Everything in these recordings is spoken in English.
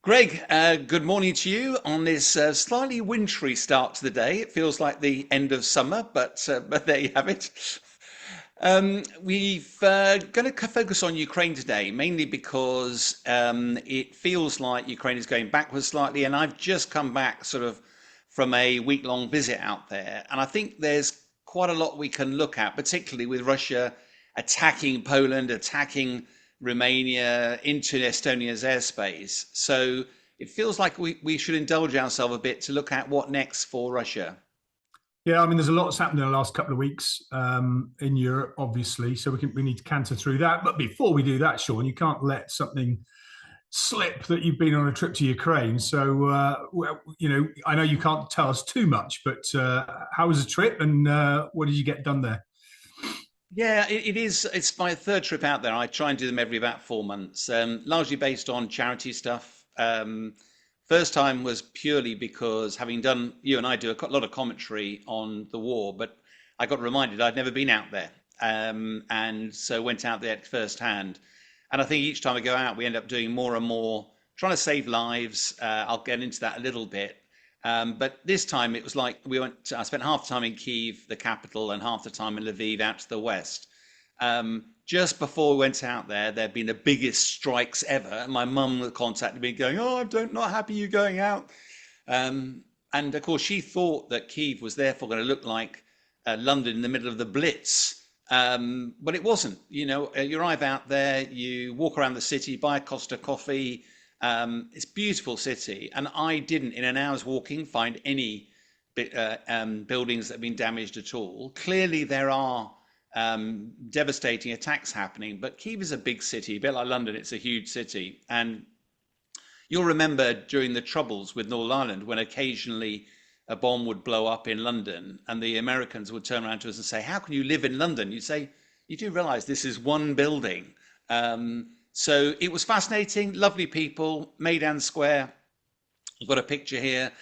Greg, good morning to you on this slightly wintry start to the day. It feels like the end of summer, but there you have it. We've going to focus on Ukraine today, mainly because it feels like Ukraine is going backwards slightly, and I've just come back sort of from a week-long visit out there, and I think there's quite a lot we can look at, particularly with Russia attacking Poland, attacking Romania into Estonia's airspace. So it feels like we should indulge ourselves a bit to look at what next for Russia. Yeah, I mean, there's a lot that's happened in the last couple of weeks in Europe, obviously. So we need to canter through that. But before we do that, Sean, you can't let something slip that you've been on a trip to Ukraine. So, I know you can't tell us too much, but how was the trip and what did you get done there? Yeah, it is. It's my third trip out there. I try and do them every about 4 months, largely based on charity stuff. First time was purely because having done, you and I do a lot of commentary on the war, but I got reminded I'd never been out there. And so went out there firsthand. And I think each time I go out, we end up doing more and more, trying to save lives. I'll get into that a little bit. But this time it was like I spent half the time in Kyiv, the capital, and half the time in Lviv out to the west. Just before we went out there, there'd been the biggest strikes ever. And my mum contacted me going, "Oh, not happy you going out." And of course, she thought that Kyiv was therefore going to look like London in the middle of the Blitz. But it wasn't. You arrive out there, you walk around the city, buy a Costa coffee. It's a beautiful city, and I didn't, in an hour's walking, find any buildings that have been damaged at all. Clearly, there are devastating attacks happening, but Kyiv is a big city, a bit like London. It's a huge city, and you'll remember during the Troubles with Northern Ireland when occasionally a bomb would blow up in London, and the Americans would turn around to us and say, "How can you live in London?" You'd say, "You do realise this is one building." So it was fascinating, lovely people, Maidan Square. I've got a picture here,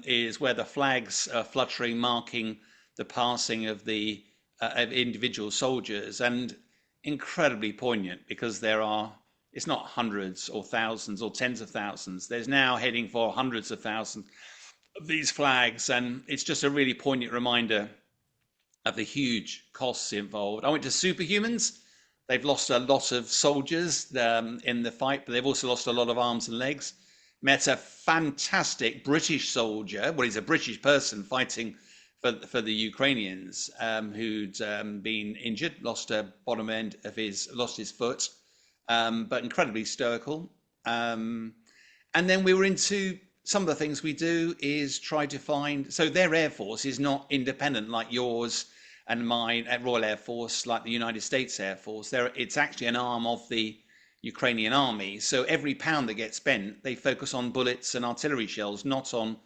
is where the flags are fluttering, marking the passing of the of individual soldiers, and incredibly poignant because it's not hundreds or thousands or tens of thousands. There's now heading for hundreds of thousands of these flags, and it's just a really poignant reminder of the huge costs involved. I went to Superhumans. They've lost a lot of soldiers in the fight, but they've also lost a lot of arms and legs. Met a fantastic British soldier. Well, he's a British person fighting for the Ukrainians who'd been injured, lost a lost his foot, but incredibly stoical. And then we were into some of the things we do is try to find. So their air force is not independent like yours and mine at Royal Air Force, like the United States Air Force. It's actually an arm of the Ukrainian army. So every pound that gets spent, they focus on bullets and artillery shells, not on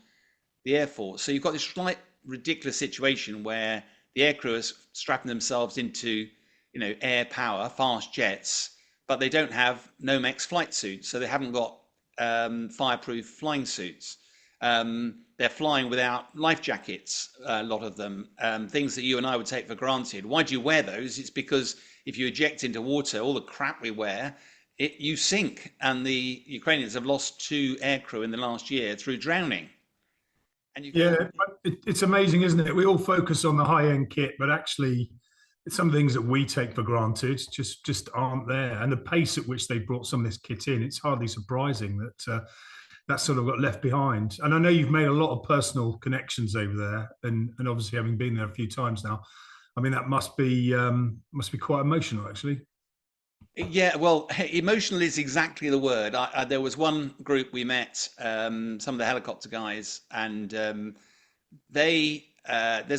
the Air Force. So you've got this slight ridiculous situation where the aircrew is strapping themselves into, air power, fast jets, but they don't have Nomex flight suits. So they haven't got fireproof flying suits. They're flying without life jackets, a lot of them, things that you and I would take for granted. Why do you wear those? It's because if you eject into water, all the crap we wear, you sink. And the Ukrainians have lost 2 aircrew in the last year through drowning. And you Yeah, go, it's amazing, isn't it? We all focus on the high-end kit, but actually, some things that we take for granted just aren't there. And the pace at which they brought some of this kit in, it's hardly surprising that that sort of got left behind. And I know you've made a lot of personal connections over there, and obviously having been there a few times now, I mean that must be quite emotional, actually. yeah, well, emotional is exactly the word. There was one group we met, some of the helicopter guys, and there's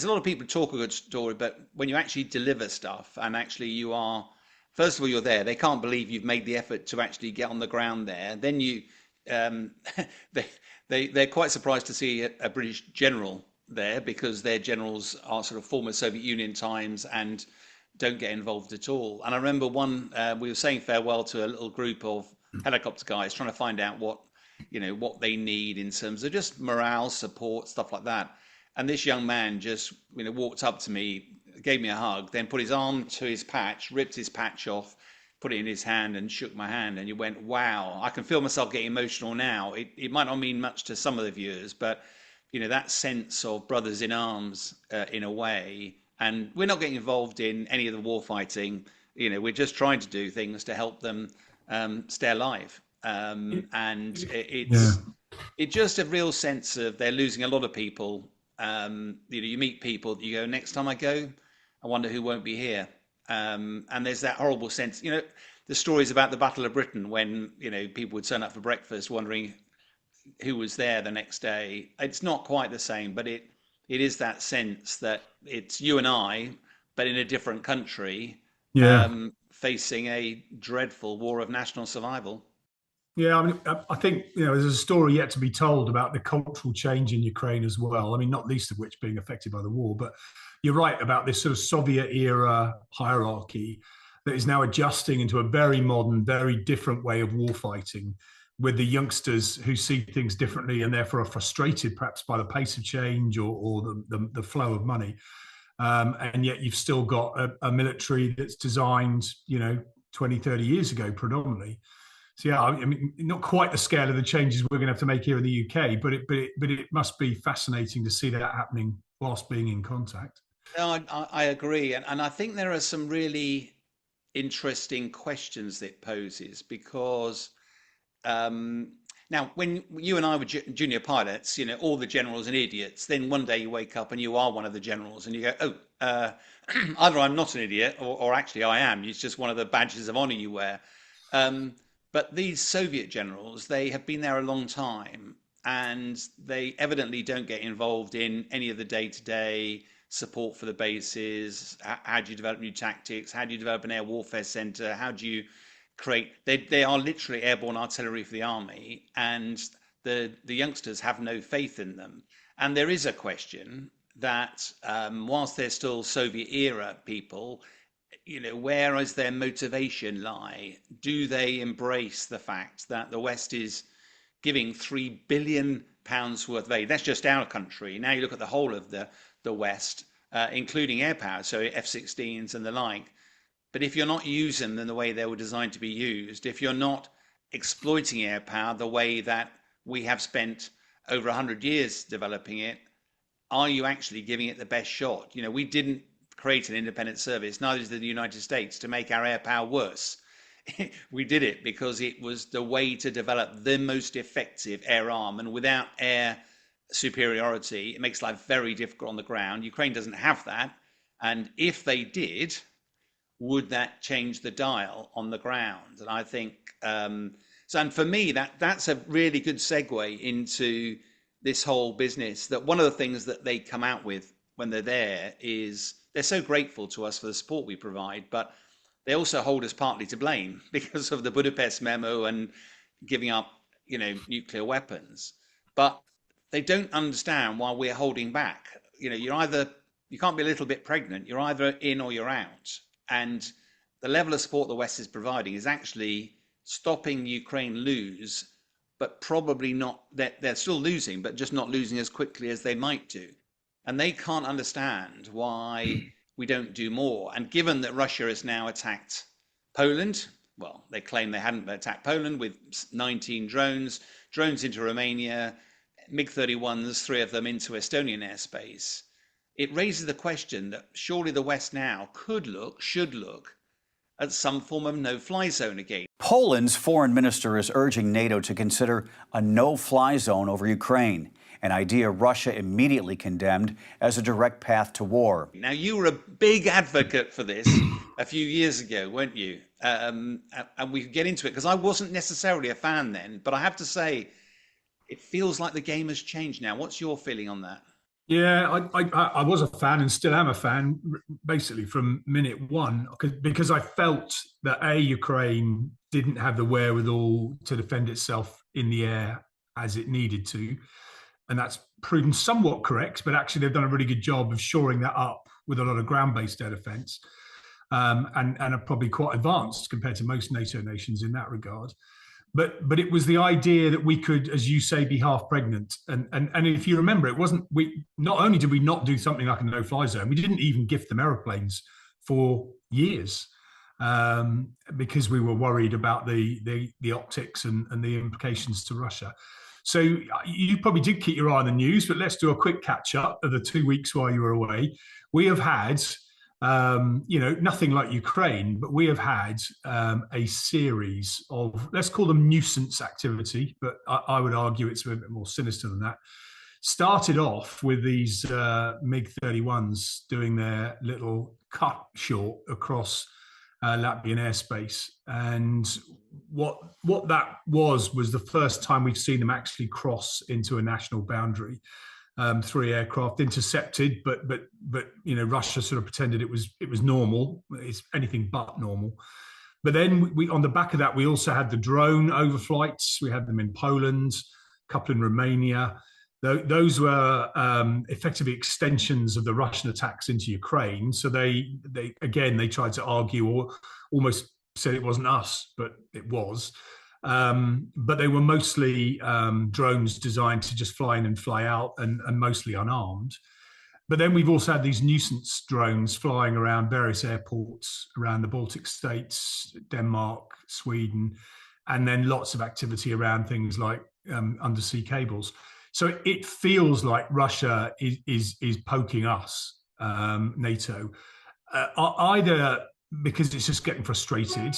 a lot of people who talk a good story, but when you actually deliver stuff and actually first of all, you're there, they can't believe you've made the effort to actually get on the ground there. Then um, they're quite surprised to see a British general there because their generals are sort of former Soviet Union times and don't get involved at all. And I remember we were saying farewell to a little group of helicopter guys trying to find out what they need in terms of just morale, support, stuff like that. And this young man just, walked up to me, gave me a hug, then put his arm to his patch, ripped his patch off, put it in his hand and shook my hand, and you went, wow, I can feel myself getting emotional now. It might not mean much to some of the viewers, but that sense of brothers in arms in a way. And we're not getting involved in any of the war fighting. We're just trying to do things to help them stay alive. And Yeah. it's just a real sense of they're losing a lot of people. You meet people that you go, next time I go, I wonder who won't be here. And there's that horrible sense, the stories about the Battle of Britain when, people would turn up for breakfast wondering who was there the next day. It's not quite the same, but it is that sense that it's you and I, but in a different country, Yeah. facing a dreadful war of national survival. Yeah, I mean, I think there's a story yet to be told about the cultural change in Ukraine as well. I mean, not least of which being affected by the war. But you're right about this sort of Soviet era hierarchy that is now adjusting into a very modern, very different way of war fighting, with the youngsters who see things differently and therefore are frustrated perhaps by the pace of change or the flow of money. And yet you've still got a military that's designed, 20, 30 years ago predominantly. So yeah, I mean, not quite the scale of the changes we're going to have to make here in the UK, but it must be fascinating to see that happening whilst being in contact. No, I agree, and I think there are some really interesting questions that it poses because now when you and I were junior pilots, all the generals and idiots. Then one day you wake up and you are one of the generals, and you go, oh, either I'm not an idiot or actually I am. It's just one of the badges of honor you wear. But these Soviet generals, they have been there a long time, and they evidently don't get involved in any of the day-to-day support for the bases. How do you develop new tactics? How do you develop an air warfare center? How do you create? They are literally airborne artillery for the army, and the youngsters have no faith in them. And there is a question that whilst they're still Soviet era people, where does their motivation lie? Do they embrace the fact that the West is giving £3 billion worth of aid? That's just our country. Now you look at the whole of the West, including air power, so F-16s and the like. But if you're not using them the way they were designed to be used, if you're not exploiting air power the way that we have spent over 100 years developing it, are you actually giving it the best shot? We didn't create an independent service, neither did the United States, to make our air power worse. We did it because it was the way to develop the most effective air arm, and without air superiority, it makes life very difficult on the ground. Ukraine doesn't have that, and if they did, would that change the dial on the ground? And I think so. And for me, that's a really good segue into this whole business. That one of the things that they come out with when they're there is they're so grateful to us for the support we provide, but they also hold us partly to blame because of the Budapest memo and giving up, nuclear weapons. But they don't understand why we're holding back. You can't be a little bit pregnant. You're either in or you're out. And the level of support the West is providing is actually stopping Ukraine lose, but probably not. They're still losing, but just not losing as quickly as they might do. And they can't understand why we don't do more. And given that Russia has now attacked Poland, well, they claim they hadn't attacked Poland with 19 drones into Romania, MiG-31s, 3 of them into Estonian airspace. It raises the question that surely the West now should look at some form of no-fly zone again. Poland's foreign minister is urging NATO to consider a no-fly zone over Ukraine, an idea Russia immediately condemned as a direct path to war. Now, you were a big advocate for this a few years ago, weren't you? And we could get into it because I wasn't necessarily a fan then, but I have to say, it feels like the game has changed now. What's your feeling on that? Yeah, I was a fan and still am a fan, basically from minute one, because I felt that Ukraine didn't have the wherewithal to defend itself in the air as it needed to. And that's proven somewhat correct, but actually they've done a really good job of shoring that up with a lot of ground-based air defense, and are probably quite advanced compared to most NATO nations in that regard. But it was the idea that we could, as you say, be half pregnant. And if you remember, it wasn't, not only did we not do something like a no-fly zone, we didn't even gift them aeroplanes for years. because we were worried about the optics and the implications to Russia. So you probably did keep your eye on the news, but let's do a quick catch up of the 2 weeks while you were away. We have had, nothing like Ukraine, but we have had a series of, let's call them nuisance activity, but I would argue it's a bit more sinister than that. Started off with these MiG-31s doing their little cut short across Latvian airspace, and what that was the first time we've seen them actually cross into a national boundary. 3 aircraft intercepted, but Russia sort of pretended it was normal. It's anything but normal. But then we, on the back of that, we also had the drone overflights. We had them in Poland, a couple in Romania. Those were effectively extensions of the Russian attacks into Ukraine. So they tried to argue or almost said it wasn't us, but it was. But they were mostly drones designed to just fly in and fly out, and mostly unarmed. But then we've also had these nuisance drones flying around various airports around the Baltic states, Denmark, Sweden, and then lots of activity around things like undersea cables. So it feels like Russia is poking us, NATO, either because it's just getting frustrated,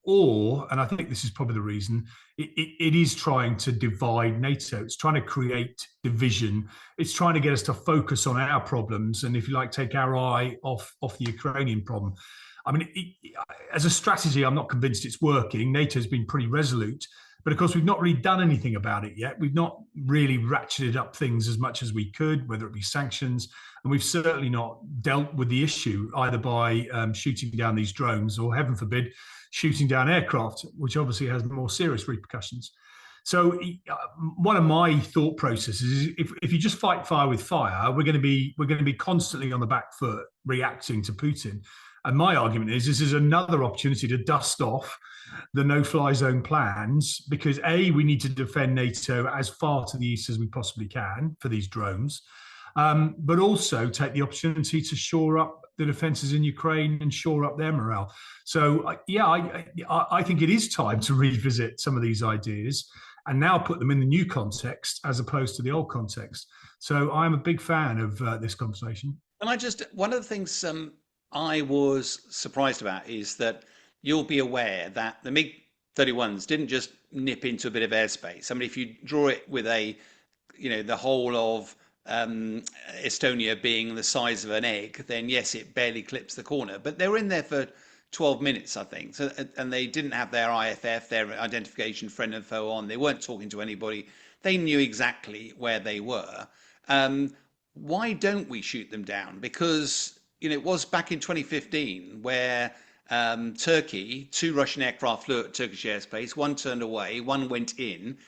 or, and I think this is probably the reason, it is trying to divide NATO. It's trying to create division. It's trying to get us to focus on our problems, and if you like, take our eye off the Ukrainian problem. I mean, as a strategy, I'm not convinced it's working. NATO's been pretty resolute, but of course, we've not really done anything about it yet. We've not really ratcheted up things as much as we could, whether it be sanctions, and we've certainly not dealt with the issue either by shooting down these drones or, heaven forbid, shooting down aircraft, which obviously has more serious repercussions. So one of my thought processes is if you just fight fire with fire, we're going to be constantly on the back foot reacting to Putin. And my argument is this is another opportunity to dust off the no-fly zone plans, because we need to defend NATO as far to the east as we possibly can for these drones, but also take the opportunity to shore up the defences in Ukraine and shore up their morale. So I think it is time to revisit some of these ideas and now put them in the new context as opposed to the old context. So I'm a big fan of this conversation. And one of the things I was surprised about is that you'll be aware that the MiG-31s didn't just nip into a bit of airspace. I mean, if you draw it with the whole of Estonia being the size of an egg, then yes, it barely clips the corner. But they were in there for 12 minutes, I think. So, and they didn't have their IFF, their identification, friend and foe on. They weren't talking to anybody. They knew exactly where they were. Why don't we shoot them down? Because it was back in 2015 where Turkey, 2 Russian aircraft flew at Turkish airspace, 1 turned away, 1 went in,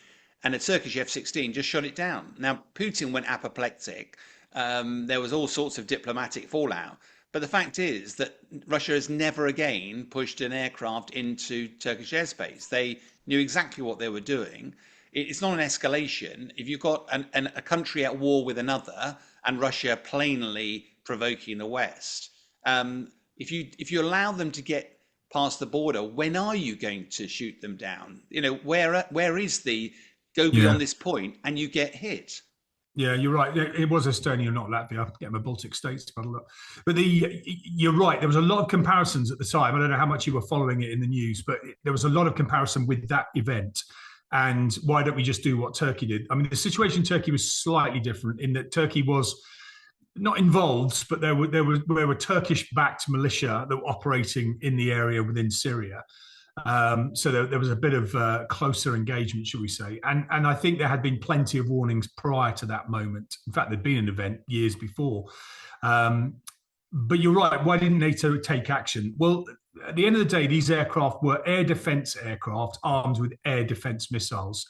and a Turkish F-16 just shot it down. Now, Putin went apoplectic. There was all sorts of diplomatic fallout. But the fact is that Russia has never again pushed an aircraft into Turkish airspace. They knew exactly what they were doing. It's not an escalation. If you've got a country at war with another and Russia plainly provoking the West, if you allow them to get past the border, when are you going to shoot them down? Where is the go beyond this point and you get hit? Yeah, you're right. It was Estonia, not Latvia. Get my Baltic states to muddle up. But you're right. There was a lot of comparisons at the time. I don't know how much you were following it in the news, but there was a lot of comparison with that event. And why don't we just do what Turkey did? I mean, the situation in Turkey was slightly different in that Turkey was not involved, but there were Turkish-backed militia that were operating in the area within Syria. So there was a bit of closer engagement, shall we say. And I think there had been plenty of warnings prior to that moment. In fact, there'd been an event years before. But you're right. Why didn't NATO take action? Well, at the end of the day, these aircraft were air defense aircraft armed with air defense missiles.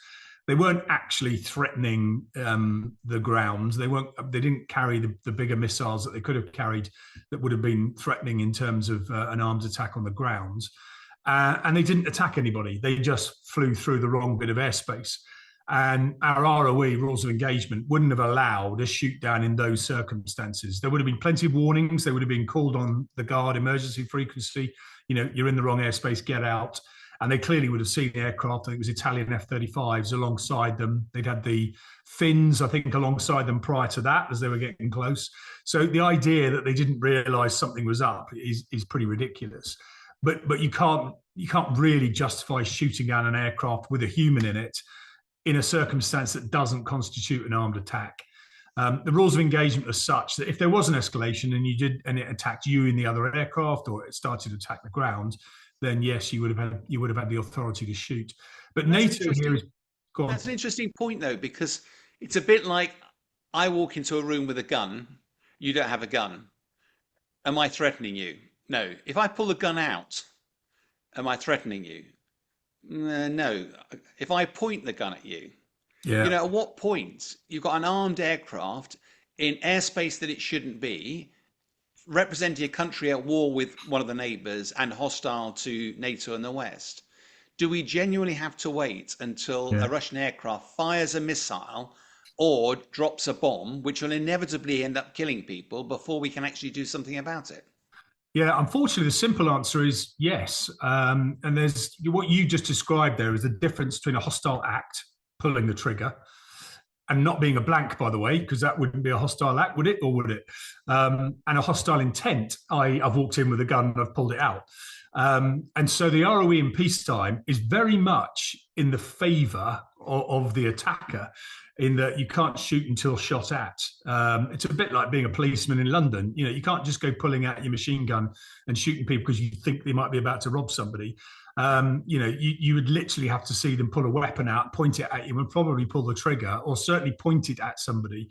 They weren't actually threatening the ground. They didn't carry the bigger missiles that they could have carried that would have been threatening in terms of an armed attack on the ground. And they didn't attack anybody. They just flew through the wrong bit of airspace. And our ROE, rules of engagement, wouldn't have allowed a shoot down in those circumstances. There would have been plenty of warnings. They would have been called on the guard, emergency frequency. You're in the wrong airspace, get out. And they clearly would have seen the aircraft. I think it was Italian F-35s alongside them. They'd had the Finns, I think, alongside them prior to that as they were getting close. So the idea that they didn't realise something was up is pretty ridiculous. But you can't really justify shooting down an aircraft with a human in it in a circumstance that doesn't constitute an armed attack. The rules of engagement are such that if there was an escalation and it attacked you in the other aircraft, or it started to attack the ground, then yes, you would have had the authority to shoot. But NATO here is gone. That's an interesting point, though, because it's a bit like I walk into a room with a gun, you don't have a gun. Am I threatening you? No. If I pull the gun out, am I threatening you? No. If I point the gun at you, at what point you've got an armed aircraft in airspace that it shouldn't be, representing a country at war with one of the neighbours and hostile to NATO and the West, do we genuinely have to wait until a Russian aircraft fires a missile or drops a bomb, which will inevitably end up killing people, before we can actually do something about it? Yeah, unfortunately, the simple answer is yes. And there's what you just described there is the difference between a hostile act, pulling the trigger, and not being a blank, by the way, because that wouldn't be a hostile act, would it? Or would it? And a hostile intent, I've walked in with a gun and I've pulled it out. And so the ROE in peacetime is very much in the favour of the attacker, in that you can't shoot until shot at. It's a bit like being a policeman in London. You can't just go pulling out your machine gun and shooting people because you think they might be about to rob somebody. You would literally have to see them pull a weapon out, point it at you, and probably pull the trigger, or certainly point it at somebody.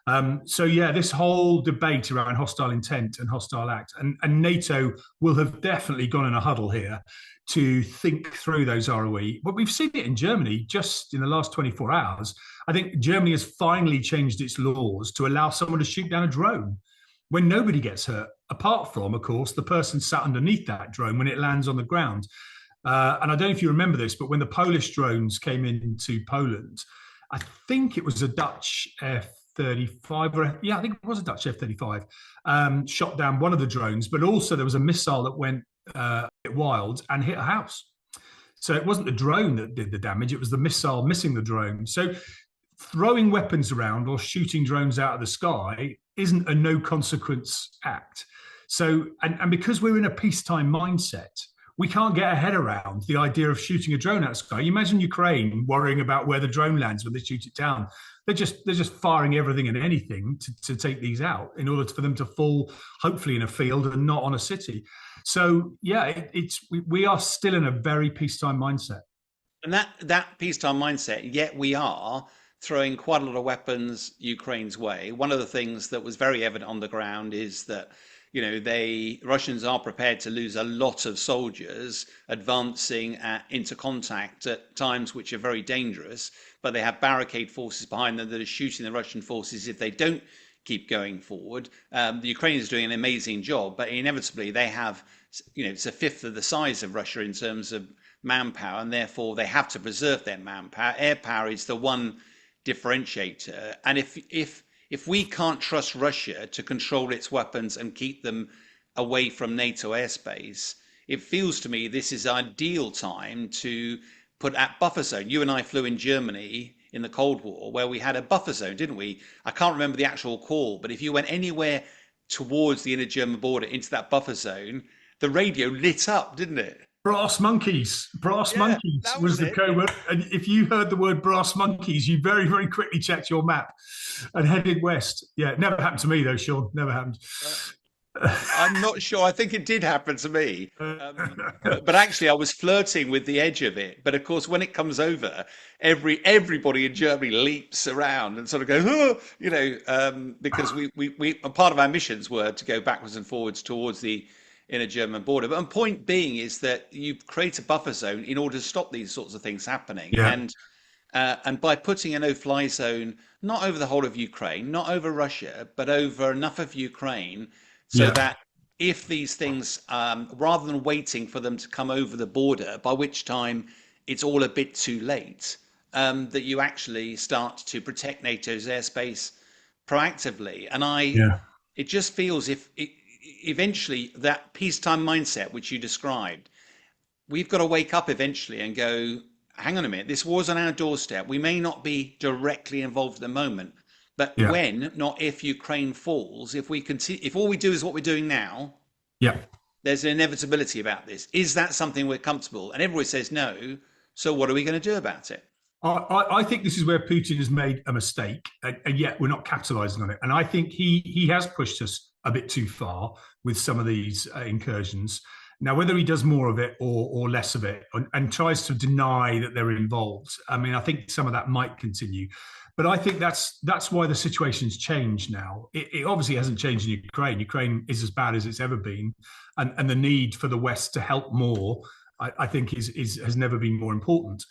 This whole debate around hostile intent and hostile act, and NATO will have definitely gone in a huddle here to think through those ROE. But we've seen it in Germany just in the last 24 hours. I think Germany has finally changed its laws to allow someone to shoot down a drone when nobody gets hurt, apart from, of course, the person sat underneath that drone when it lands on the ground. And I don't know if you remember this, but when the Polish drones came into Poland, I think it was a Dutch F-35, I think it was a Dutch F-35, shot down one of the drones, but also there was a missile that went wild and hit a house. So it wasn't the drone that did the damage, it was the missile missing the drone. So throwing weapons around or shooting drones out of the sky isn't a no consequence act. So, and because we're in a peacetime mindset, we can't get our head around the idea of shooting a drone out of the sky. You imagine Ukraine worrying about where the drone lands when they shoot it down. They're just firing everything and anything to take these out in order for them to fall, hopefully in a field and not on a city. So we are still in a very peacetime mindset. And that peacetime mindset, yet we are throwing quite a lot of weapons Ukraine's way. One of the things that was very evident on the ground is that Russians are prepared to lose a lot of soldiers advancing into contact at times which are very dangerous, but they have barricade forces behind them that are shooting the Russian forces if they don't keep going forward. The Ukrainians are doing an amazing job, but inevitably they have, it's a fifth of the size of Russia in terms of manpower, and therefore they have to preserve their manpower. Air power is the one differentiator, and if we can't trust Russia to control its weapons and keep them away from NATO airspace, it feels to me this is ideal time to put at buffer zone. You and I flew in Germany in the Cold War where we had a buffer zone, didn't we? I can't remember the actual call, but if you went anywhere towards the inner German border into that buffer zone, the radio lit up, didn't it? Brass monkeys was the code word. And if you heard the word brass monkeys, you very, very quickly checked your map and headed west. Yeah, it never happened to me though, Sean. Never happened. I'm not sure. I think it did happen to me. But actually, I was flirting with the edge of it. But of course, when it comes over, everybody in Germany leaps around and sort of go, because we part of our missions were to go backwards and forwards towards the inner German border. But the point being is that you create a buffer zone in order to stop these sorts of things happening. Yeah. And by putting a no-fly zone, not over the whole of Ukraine, not over Russia, but over enough of Ukraine, so that if these things, rather than waiting for them to come over the border, by which time it's all a bit too late, that you actually start to protect NATO's airspace proactively. And Yeah. it just feels if eventually that peacetime mindset which you described, we've got to wake up eventually and go, hang on a minute, this war's on our doorstep. We may not be directly involved at the moment, but Yeah. when, not if, Ukraine falls, if we continue, if all we do is what we're doing now, Yeah. there's an inevitability about this. Is that something we're comfortable? And everybody says no. So what are we going to do about it? I think this is where Putin has made a mistake, and yet we're not capitalizing on it. And I think he has pushed us a bit too far with some of these incursions. Now, whether he does more of it or less of it, and tries to deny that they're involved, I mean, I think some of that might continue. But I think that's why the situation's changed now. It obviously hasn't changed in Ukraine. Ukraine is as bad as it's ever been, and the need for the West to help more, I think, has never been more important.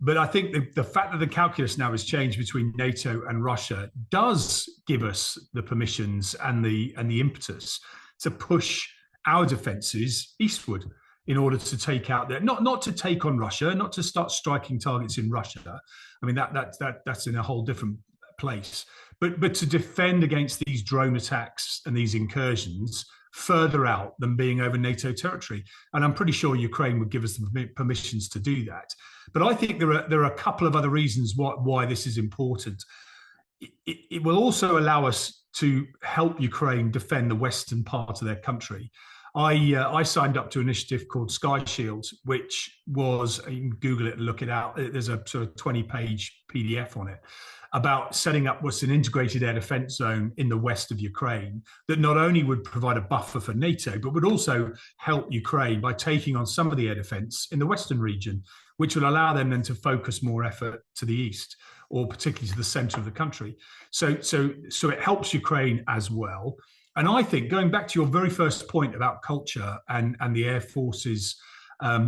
But I think the fact that the calculus now has changed between NATO and Russia does give us the permissions and the impetus to push our defences eastward in order to take out their not to take on Russia, not to start striking targets in Russia. I mean that's in a whole different place. But to defend against these drone attacks and these incursions further out than being over NATO territory. And I'm pretty sure Ukraine would give us the permissions to do that. But I think there are a couple of other reasons why this is important. It will also allow us to help Ukraine defend the western part of their country. I signed up to an initiative called Sky Shield, which was, you can Google it and look it out. There's a sort of 20-page PDF on it about setting up what's an integrated air defense zone in the west of Ukraine that not only would provide a buffer for NATO, but would also help Ukraine by taking on some of the air defense in the western region, which will allow them then to focus more effort to the east, or particularly to the center of the country. So it helps Ukraine as well. And I think, going back to your very first point about culture and the Air Force's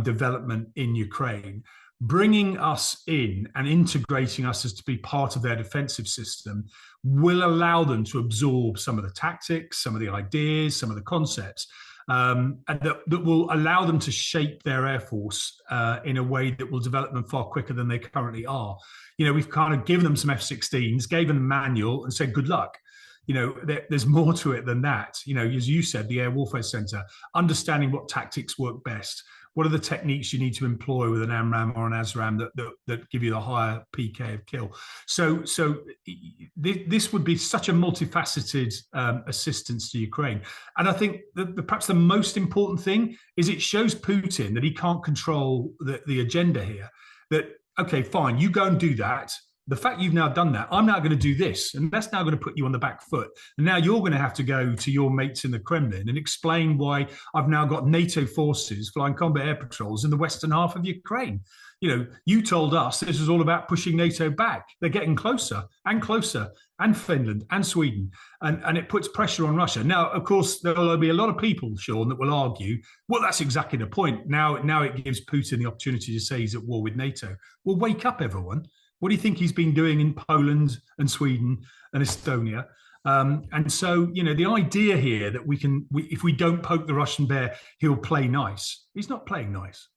development in Ukraine, bringing us in and integrating us as to be part of their defensive system will allow them to absorb some of the tactics, some of the ideas, some of the concepts, and that will allow them to shape their Air Force in a way that will develop them far quicker than they currently are. You know, we've kind of given them some F-16s, gave them a manual and said, good luck. You know, there's more to it than that. You know, as you said, the Air Warfare Center, understanding what tactics work best. What are the techniques you need to employ with an AMRAAM or an ASRAAM that give you the higher PK of kill? So this would be such a multifaceted assistance to Ukraine. And I think perhaps the most important thing is it shows Putin that he can't control the agenda here. That, okay, fine, you go and do that. The fact you've now done that, I'm now going to do this, and that's now going to put you on the back foot. And now you're going to have to go to your mates in the Kremlin and explain why I've now got NATO forces flying combat air patrols in the western half of Ukraine. You know, you told us this was all about pushing NATO back. They're getting closer, and Finland and Sweden, and it puts pressure on Russia. Now, of course, there will be a lot of people, Sean, that will argue, well, that's exactly the point. Now it gives Putin the opportunity to say he's at war with NATO. Well, wake up, everyone. What do you think he's been doing in Poland and Sweden and Estonia? And so, you know, the idea here that if we don't poke the Russian bear, he'll play nice. He's not playing nice.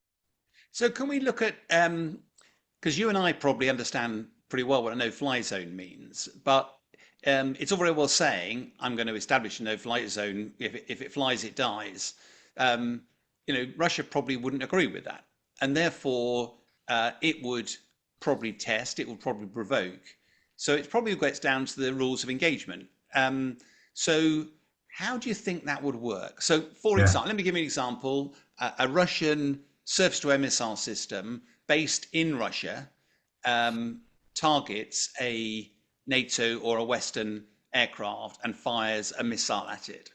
So can we look at, because you and I probably understand pretty well what a no-fly zone means, but it's all very well saying, I'm going to establish a no-fly zone. If it flies, it dies. You know, Russia probably wouldn't agree with that. And therefore, it would probably test, it will probably provoke. So it probably gets down to the rules of engagement. So how do you think that would work? So for example, let me give you an example. A Russian surface-to-air missile system based in Russia targets a NATO or a Western aircraft and fires a missile at it.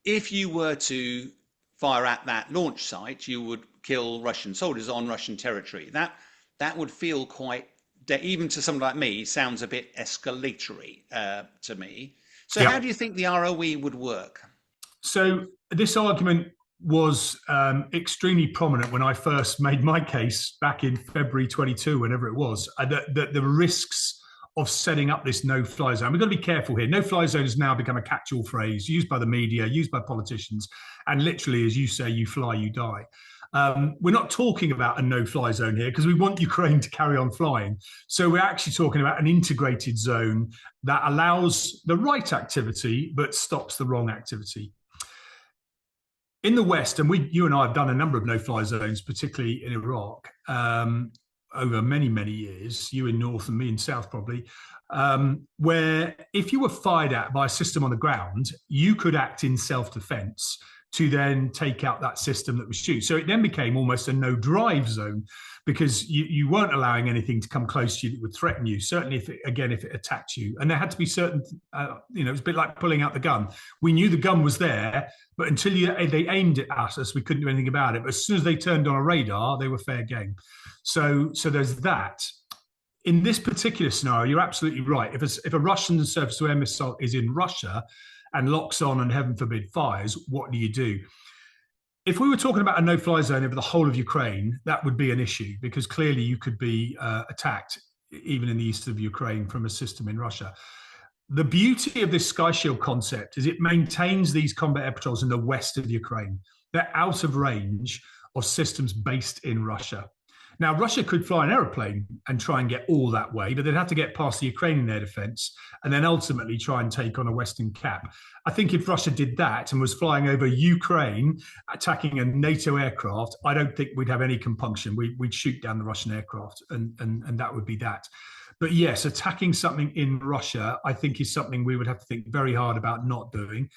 If you were to fire at that launch site, you would kill Russian soldiers on Russian territory. That would feel quite, even to someone like me, sounds a bit escalatory to me. So how do you think the ROE would work? So this argument was extremely prominent when I first made my case back in February 22, whenever it was, that the risks of setting up this no-fly zone. We've got to be careful here. No-fly zone has now become a catch-all phrase used by the media, used by politicians, and literally, as you say, you fly, you die. We're not talking about a no-fly zone here because we want Ukraine to carry on flying. So we're actually talking about an integrated zone that allows the right activity but stops the wrong activity. In the West, and you and I have done a number of no-fly zones, particularly in Iraq, over many, many years, you in North and me in South probably, where if you were fired at by a system on the ground, you could act in self-defense to then take out that system that was shooting. So it then became almost a no-drive zone because you weren't allowing anything to come close to you that would threaten you, certainly if it attacked you. And there had to be certain, it was a bit like pulling out the gun. We knew the gun was there, but until they aimed it at us, we couldn't do anything about it. But as soon as they turned on a radar, they were fair game. So there's that. In this particular scenario, you're absolutely right. If a Russian surface-to-air missile is in Russia and locks on and heaven forbid fires, what do? If we were talking about a no-fly zone over the whole of Ukraine, that would be an issue because clearly you could be attacked even in the east of Ukraine from a system in Russia. The beauty of this Sky Shield concept is it maintains these combat air patrols in the west of Ukraine. They're out of range of systems based in Russia. Now, Russia could fly an aeroplane and try and get all that way, but they'd have to get past the Ukrainian air defense and then ultimately try and take on a Western cap. I think if Russia did that and was flying over Ukraine, attacking a NATO aircraft, I don't think we'd have any compunction. We'd shoot down the Russian aircraft and that would be that. But yes, attacking something in Russia, I think is something we would have to think very hard about not doing.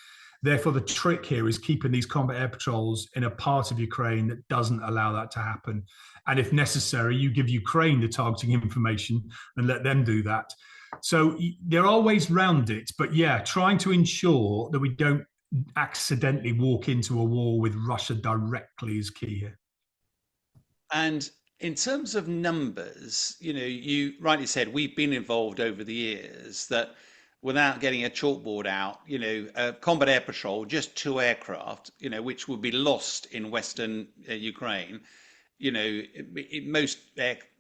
Therefore, the trick here is keeping these combat air patrols in a part of Ukraine that doesn't allow that to happen. And if necessary, you give Ukraine the targeting information and let them do that. So there are ways around it. But yeah, trying to ensure that we don't accidentally walk into a war with Russia directly is key here. And in terms of numbers, you rightly said we've been involved over the years that without getting a chalkboard out, a combat air patrol, just 2 aircraft, which would be lost in Western Ukraine. Most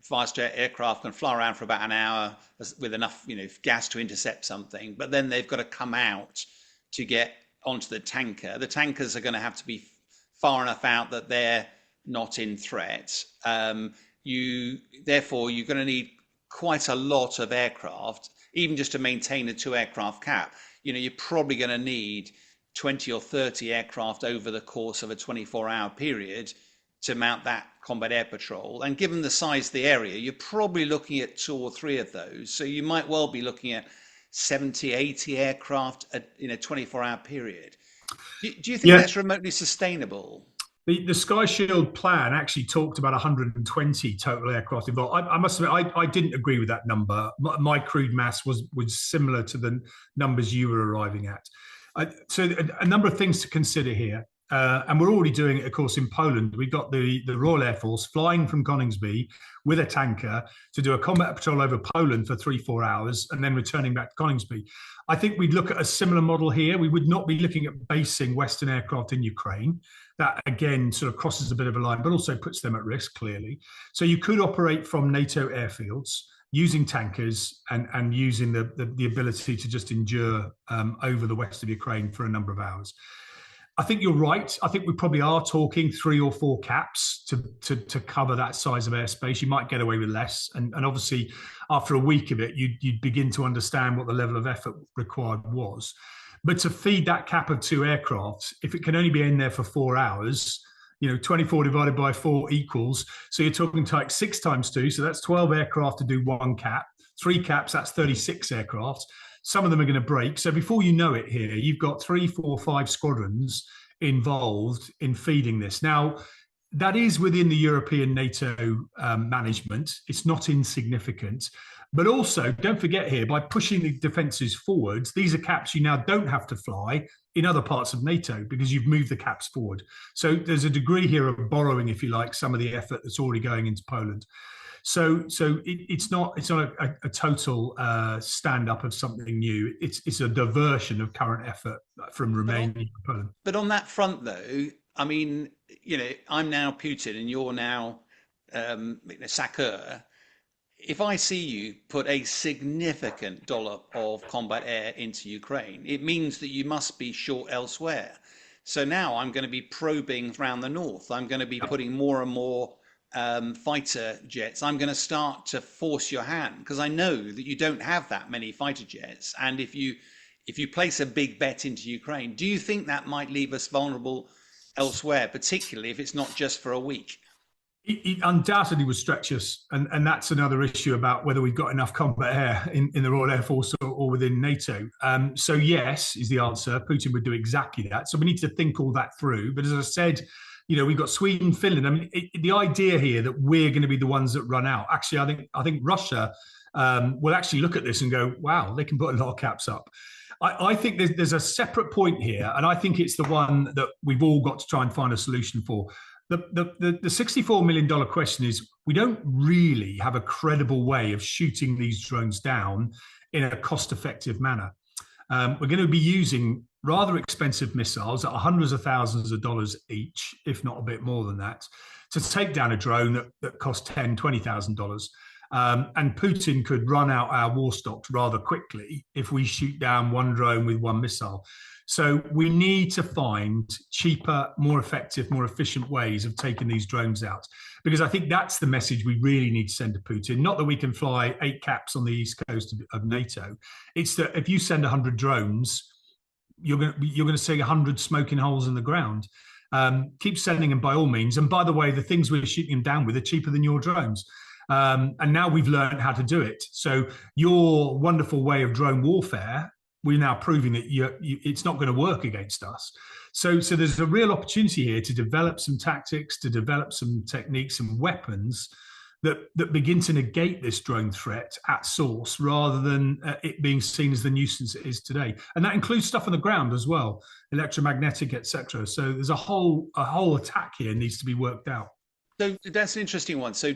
fast jet aircraft can fly around for about an hour with enough, gas to intercept something, but then they've got to come out to get onto the tanker. The tankers are going to have to be far enough out that they're not in threat. Therefore, you're going to need quite a lot of aircraft, even just to maintain a 2 aircraft cap. You're probably going to need 20 or 30 aircraft over the course of a 24-hour period to mount that combat air patrol. And given the size of the area, you're probably looking at 2 or 3 of those. So you might well be looking at 70, 80 aircraft in a 24-hour period. Do you think that's remotely sustainable? The Sky Shield plan actually talked about 120 total aircraft involved. I must admit, I didn't agree with that number. My crude mass was similar to the numbers you were arriving at. So a number of things to consider here. And we're already doing it, of course, in Poland. We've got the Royal Air Force flying from Coningsby with a tanker to do a combat patrol over Poland for 3-4 hours and then returning back to Coningsby. I think we'd look at a similar model here. We would not be looking at basing Western aircraft in Ukraine. That, again, sort of crosses a bit of a line, but also puts them at risk, clearly. So you could operate from NATO airfields using tankers and using the ability to just endure over the west of Ukraine for a number of hours. I think you're right. I think we probably are talking 3 or 4 caps to cover that size of airspace. You might get away with less. And obviously, after a week of it, you'd begin to understand what the level of effort required was. But to feed that cap of 2 aircraft, if it can only be in there for 4 hours, 24 divided by 4 equals. So you're talking like 6 times 2. So that's 12 aircraft to do 1 cap. 3 caps, that's 36 aircraft. Some of them are going to break. So before you know it here, you've got 3, 4, 5 squadrons involved in feeding this. Now, that is within the European NATO management. It's not insignificant. But also, don't forget here, by pushing the defences forwards, these are caps you now don't have to fly in other parts of NATO because you've moved the caps forward. So there's a degree here of borrowing, if you like, some of the effort that's already going into Poland. So it's not a total stand up of something new. It's a diversion of current effort from Romania to Poland. But on that front, though, I mean, I'm now Putin and you're now Sakur. If I see you put a significant dollop of combat air into Ukraine, it means that you must be short elsewhere. So now I'm going to be probing around the north. I'm going to be putting more and more fighter jets. I'm going to start to force your hand because I know that you don't have that many fighter jets. And if you place a big bet into Ukraine, do you think that might leave us vulnerable elsewhere, particularly if it's not just for a week? It undoubtedly would stretch us, and that's another issue about whether we've got enough combat air in the Royal Air Force or within NATO. So yes, is the answer. Putin would do exactly that. So we need to think all that through. But as I said, we've got Sweden, Finland. I mean, the idea here that we're going to be the ones that run out. Actually, I think Russia will actually look at this and go, "Wow, they can put a lot of caps up." I think there's a separate point here, and I think it's the one that we've all got to try and find a solution for. The $64 million question is, we don't really have a credible way of shooting these drones down in a cost-effective manner. We're going to be using rather expensive missiles at hundreds of thousands of dollars each, if not a bit more than that, to take down a drone that costs $10,000, $20,000. And Putin could run out our war stocks rather quickly if we shoot down one drone with one missile. So we need to find cheaper, more effective, more efficient ways of taking these drones out, because I think that's the message we really need to send to Putin. Not that we can fly 8 caps on the east coast of NATO. It's that if you send 100 drones, you're going to see 100 smoking holes in the ground. Keep sending them by all means. And by the way, the things we're shooting them down with are cheaper than your drones. And now we've learned how to do it. So your wonderful way of drone warfare, we're now proving that it's not going to work against us. So there's a real opportunity here to develop some tactics, to develop some techniques and weapons that begin to negate this drone threat at source, rather than it being seen as the nuisance it is today. And that includes stuff on the ground as well, electromagnetic, etc. So there's a whole attack here needs to be worked out. So that's an interesting one. So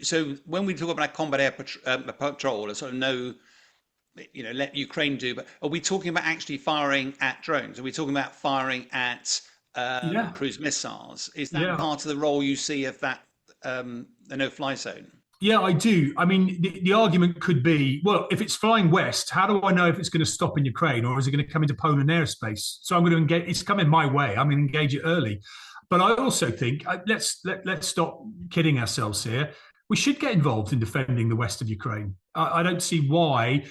so when we talk about combat air patrol, sort of no, let Ukraine do, but are we talking about actually firing at drones? Are we talking about firing at cruise missiles? Is that part of the role you see of that, the no-fly zone? Yeah, I do. I mean, the argument could be, well, if it's flying west, how do I know if it's going to stop in Ukraine, or is it going to come into Poland airspace? So I'm going to engage. It's coming my way. I'm going to engage it early. But I also think let's stop kidding ourselves here. We should get involved in defending the west of Ukraine. I don't see why.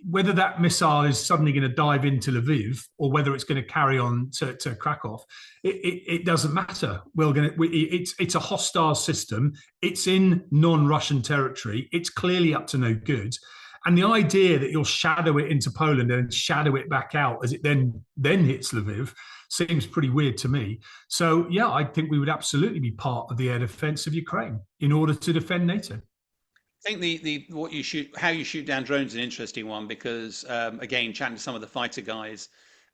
Whether that missile is suddenly going to dive into Lviv or whether it's going to carry on to Krakow, it doesn't matter. It's a hostile system. It's in non-Russian territory. It's clearly up to no good. And the idea that you'll shadow it into Poland and shadow it back out as it then hits Lviv seems pretty weird to me. So, yeah, I think we would absolutely be part of the air defense of Ukraine in order to defend NATO. I think how you shoot down drones is an interesting one, because again, chatting to some of the fighter guys,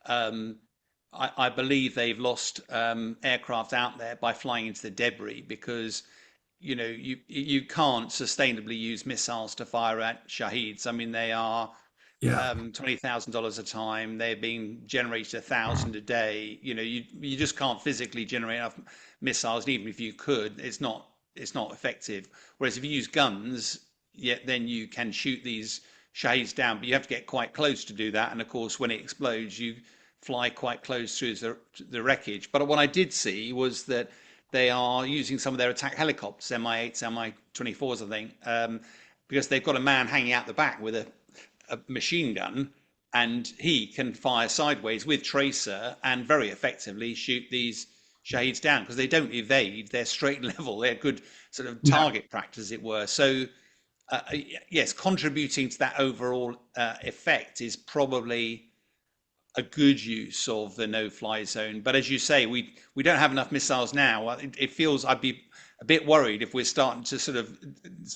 I believe they've lost aircraft out there by flying into the debris, because you can't sustainably use missiles to fire at Shaheeds. I mean, they are $20,000 a time. They're being generated 1,000 a day. You just can't physically generate enough missiles. And even if you could, it's not effective. Whereas if you use guns, then you can shoot these Shaheeds down, but you have to get quite close to do that. And of course, when it explodes, you fly quite close through the wreckage. But what I did see was that they are using some of their attack helicopters, Mi-8s, Mi-24s, I think, because they've got a man hanging out the back with a machine gun, and he can fire sideways with tracer and very effectively shoot these Shaheeds down, because they don't evade. They're straight level. They're good sort of target practice, as it were. So yes, contributing to that overall effect is probably a good use of the no-fly zone. But as you say, we don't have enough missiles now. It feels, I'd be a bit worried if we're starting to sort of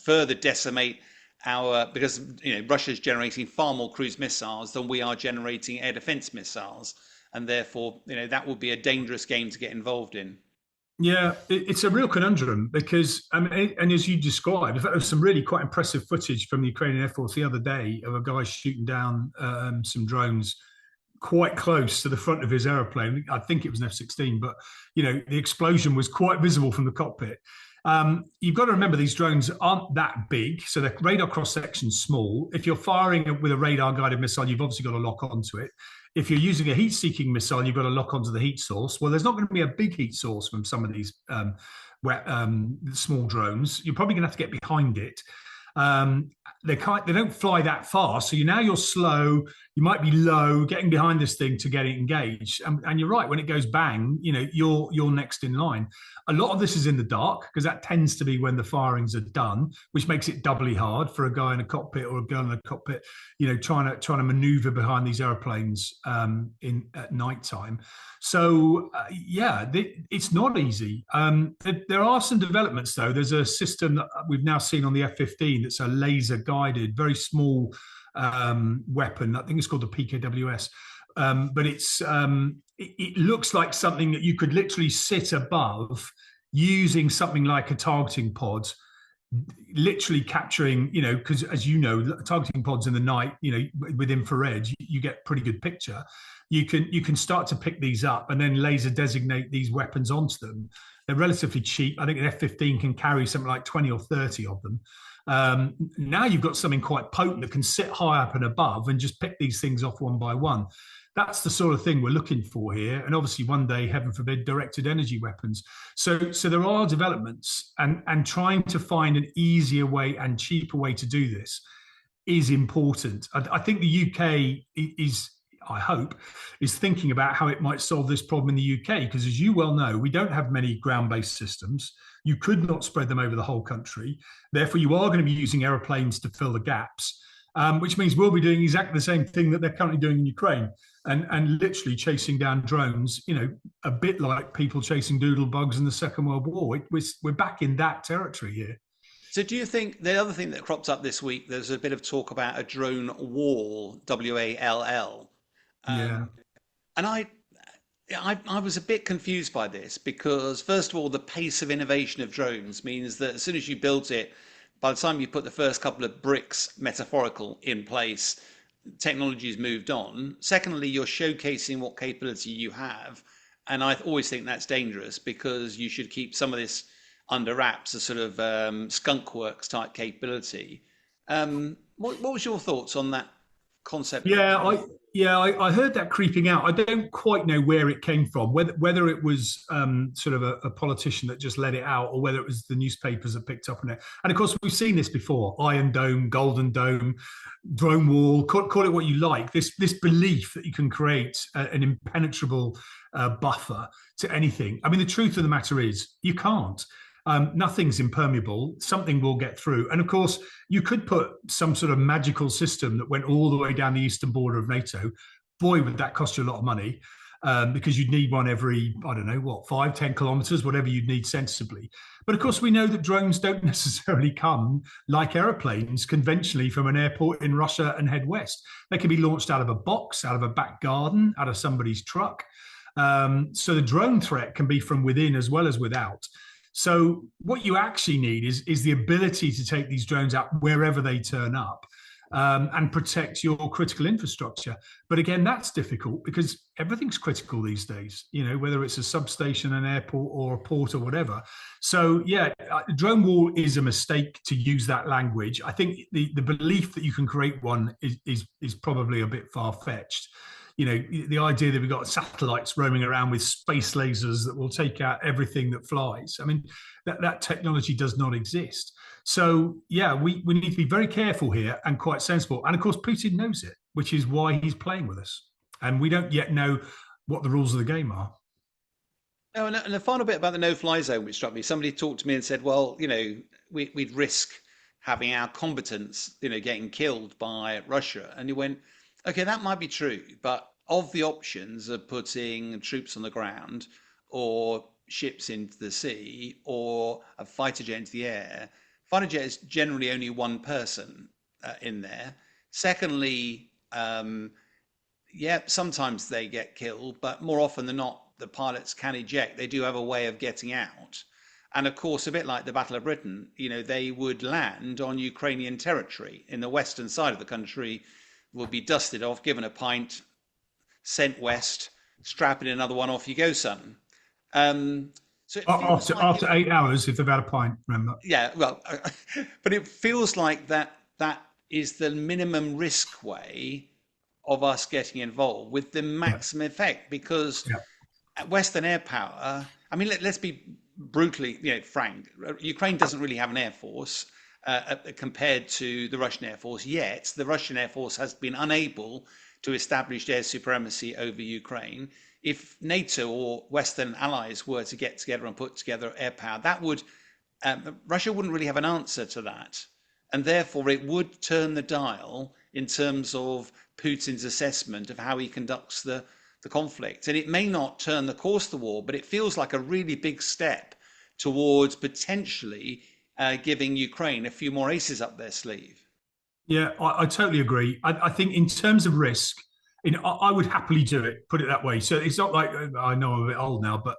further decimate because Russia's generating far more cruise missiles than we are generating air defense missiles, and therefore that would be a dangerous game to get involved in. Yeah, it's a real conundrum, because and as you described, in fact, there's some really quite impressive footage from the Ukrainian Air Force the other day of a guy shooting down some drones quite close to the front of his aeroplane. I think it was an F-16, but the explosion was quite visible from the cockpit. You've got to remember these drones aren't that big, so the radar cross-section's small. If you're firing with a radar-guided missile, you've obviously got to lock onto it. If you're using a heat-seeking missile, you've got to lock onto the heat source. Well, there's not going to be a big heat source from some of these small drones. You're probably going to have to get behind it. They don't fly that far, so you're slow. You might be low, getting behind this thing to get it engaged. And you're right, when it goes bang, you're next in line. A lot of this is in the dark because that tends to be when the firings are done, which makes it doubly hard for a guy in a cockpit or a girl in a cockpit, trying to maneuver behind these airplanes at night time. So it's not easy. There are some developments though. There's a system that we've now seen on the F-15 that's a laser guided, very small weapon. I think it's called the PKWS. But it looks like something that you could literally sit above using something like a targeting pod, literally capturing, because as you know, targeting pods in the night, with infrared, you get pretty good picture. You can start to pick these up and then laser designate these weapons onto them. They're relatively cheap. I think an F-15 can carry something like 20 or 30 of them. Now you've got something quite potent that can sit high up and above and just pick these things off one by one. That's the sort of thing we're looking for here. And obviously one day, heaven forbid, directed energy weapons. So there are developments, and trying to find an easier way and cheaper way to do this is important. I think the UK I hope, is thinking about how it might solve this problem in the UK. Because as you well know, we don't have many ground-based systems. You could not spread them over the whole country. Therefore, you are going to be using aeroplanes to fill the gaps, which means we'll be doing exactly the same thing that they're currently doing in Ukraine, and literally chasing down drones, a bit like people chasing doodlebugs in the Second World War. We're back in that territory here. So do you think the other thing that cropped up this week, there's a bit of talk about a drone wall, WALL. Yeah. And I was a bit confused by this because, first of all, the pace of innovation of drones means that as soon as you built it, by the time you put the first couple of bricks, metaphorical, in place, technology's moved on. Secondly, you're showcasing what capability you have. And I always think that's dangerous because you should keep some of this under wraps, a sort of skunk works type capability. What was your thoughts on that concept? I heard that creeping out. I don't quite know where it came from, whether it was sort of a politician that just let it out, or whether it was the newspapers that picked up on it. And of course, we've seen this before: Iron Dome, Golden Dome, drone wall. Call it what you like. This belief that you can create an impenetrable buffer to anything. I mean, the truth of the matter is, you can't. Nothing's impermeable. Something will get through. And of course, you could put some sort of magical system that went all the way down the eastern border of NATO. Boy, would that cost you a lot of money, because you'd need one every, 5-10 kilometers, whatever you'd need sensibly. But of course, we know that drones don't necessarily come like airplanes conventionally from an airport in Russia and head west. They can be launched out of a box, out of a back garden, out of somebody's truck. So the drone threat can be from within as well as without. So what you actually need is the ability to take these drones out wherever they turn up, and protect your critical infrastructure. But again, that's difficult because everything's critical these days, whether it's a substation, an airport, or a port or whatever. So drone wall is a mistake to use that language. I think the belief that you can create one is probably a bit far-fetched. The idea that we've got satellites roaming around with space lasers that will take out everything that flies. I mean, that technology does not exist. So, we need to be very careful here and quite sensible. And of course, Putin knows it, which is why he's playing with us. And we don't yet know what the rules of the game are. Oh, and the final bit about the no-fly zone, which struck me, somebody talked to me and said, well, we'd risk having our combatants, getting killed by Russia. And he went, okay, that might be true, but of the options of putting troops on the ground or ships into the sea or a fighter jet into the air, fighter jet is generally only one person in there. Secondly, sometimes they get killed, but more often than not, the pilots can eject. They do have a way of getting out. And of course, a bit like the Battle of Britain, they would land on Ukrainian territory in the western side of the country, will be dusted off, given a pint, sent west, strapping another one, off you go, son. So So it feels like After 8 hours, if they've had a pint, remember? yeah, well, but it feels like that is the minimum risk way of us getting involved with the Yeah, maximum effect, because yeah, Western air power, I mean, let's be brutally, frank. Ukraine doesn't really have an air force compared to the Russian air force yet. The Russian air force has been unable to establish air supremacy over Ukraine. If NATO or Western allies were to get together and put together air power, that would Russia wouldn't really have an answer to that, and therefore it would turn the dial in terms of Putin's assessment of how he conducts the conflict. And it may not turn the course of the war, but it feels like a really big step towards potentially giving Ukraine a few more aces up their sleeve. yeah. I totally agree. I think in terms of risk, I would happily do it. Put it that way. So it's not like I know I'm a bit old now, but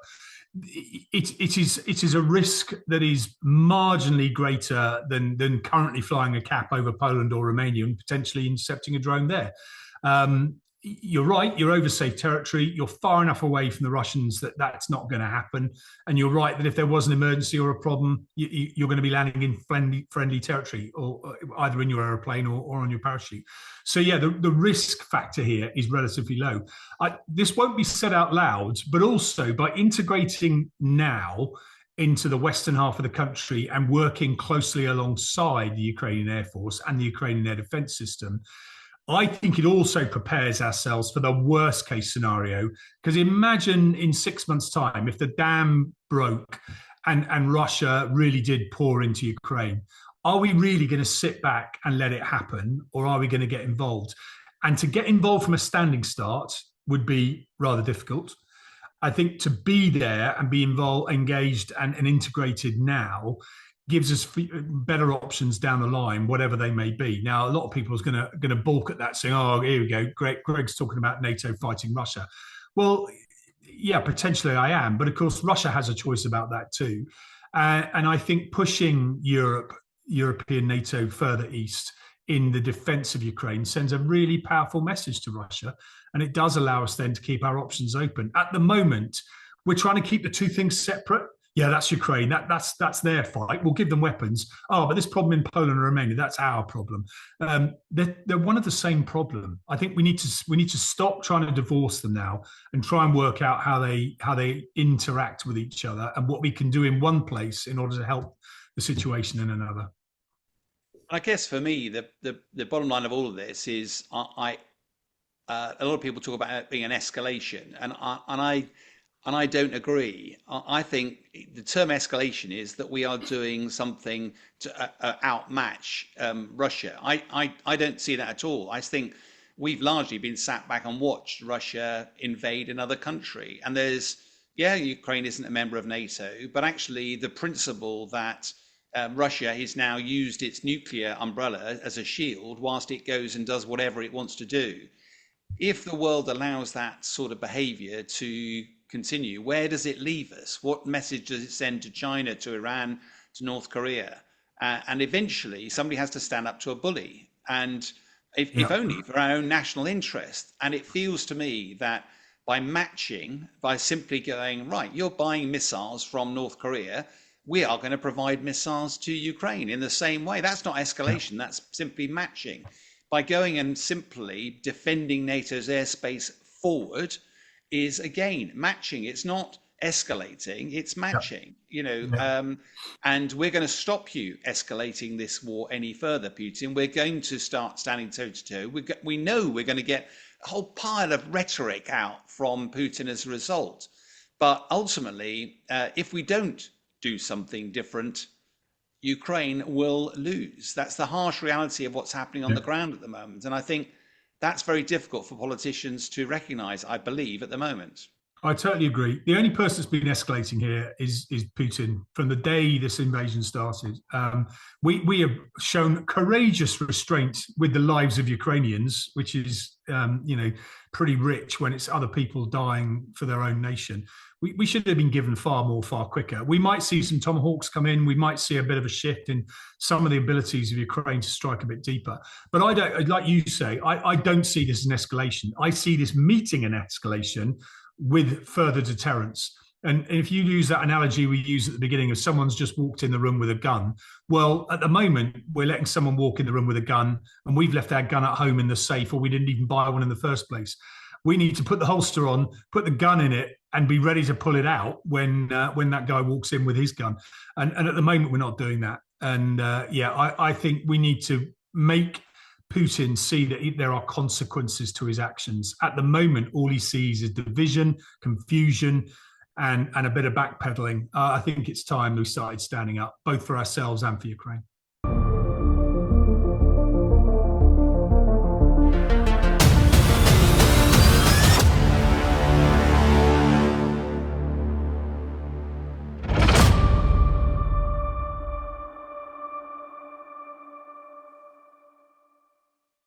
it is a risk that is marginally greater than currently flying a cap over Poland or Romania and potentially intercepting a drone there. You're right, you're over safe territory, you're far enough away from the Russians that that's not going to happen. And you're right that if there was an emergency or a problem, you're going to be landing in friendly territory, or either in your aeroplane or on your parachute. So yeah, the risk factor here is relatively low. This won't be said out loud, but also by integrating now into the western half of the country and working closely alongside the Ukrainian Air Force and the Ukrainian air defense system, I think it also prepares ourselves for the worst case scenario. Because imagine in 6 months' time, if the dam broke and Russia really did pour into Ukraine, are we really going to sit back and let it happen, or are we going to get involved? And to get involved from a standing start would be rather difficult. I think to be there and be involved, engaged and integrated now gives us better options down the line, whatever they may be. Now, a lot of people are going to balk at that, saying, "Oh, here we go. Greg's talking about NATO fighting Russia." Well, yeah, potentially I am, but of course Russia has a choice about that too. And I think pushing European NATO further east in the defence of Ukraine sends a really powerful message to Russia, and it does allow us then to keep our options open. At the moment, we're trying to keep the two things separate. Yeah, that's Ukraine. That's their fight. We'll give them weapons. Oh, but this problem in Poland and Romania, that's our problem. They're one of the same problem. I think we need to stop trying to divorce them now and try and work out how they interact with each other and what we can do in one place in order to help the situation in another. I guess for me, the bottom line of all of this is a lot of people talk about it being an escalation, and I don't agree. I think the term escalation is that we are doing something to outmatch Russia. I don't see that at all. I think we've largely been sat back and watched Russia invade another country. And Ukraine isn't a member of NATO, but actually the principle that Russia has now used its nuclear umbrella as a shield whilst it goes and does whatever it wants to do. If the world allows that sort of behavior to continue, where does it leave us? What message does it send to China, to Iran, to North Korea? And eventually somebody has to stand up to a bully, and if only for our own national interest. And it feels to me that by simply going, right, you're buying missiles from North Korea, we are going to provide missiles to Ukraine in the same way. That's not escalation, that's simply matching. By going and simply defending NATO's airspace forward is, again, matching. It's not escalating, it's matching. And we're going to stop you escalating this war any further, Putin. We're going to start standing toe to toe. We know we're going to get a whole pile of rhetoric out from Putin as a result. But ultimately, if we don't do something different, Ukraine will lose. That's the harsh reality of what's happening on the ground at the moment. And I think that's very difficult for politicians to recognise, I believe, at the moment. I totally agree. The only person that's been escalating here is Putin from the day this invasion started. We have shown courageous restraint with the lives of Ukrainians, which is, pretty rich when it's other people dying for their own nation. We should have been given far quicker. We might see some Tomahawks come in. We might see a bit of a shift in some of the abilities of Ukraine to strike a bit deeper. But I don't, like you say, I don't see this as an escalation. I see this meeting an escalation with further deterrence. And if you use that analogy we use at the beginning of someone's just walked in the room with a gun, well, at the moment, we're letting someone walk in the room with a gun and we've left our gun at home in the safe, or we didn't even buy one in the first place. We need to put the holster on, put the gun in it, and be ready to pull it out when that guy walks in with his gun. And at the moment, we're not doing that. And I think we need to make Putin see that there are consequences to his actions. At the moment, all he sees is division, confusion, and a bit of backpedaling. I think it's time we started standing up, both for ourselves and for Ukraine.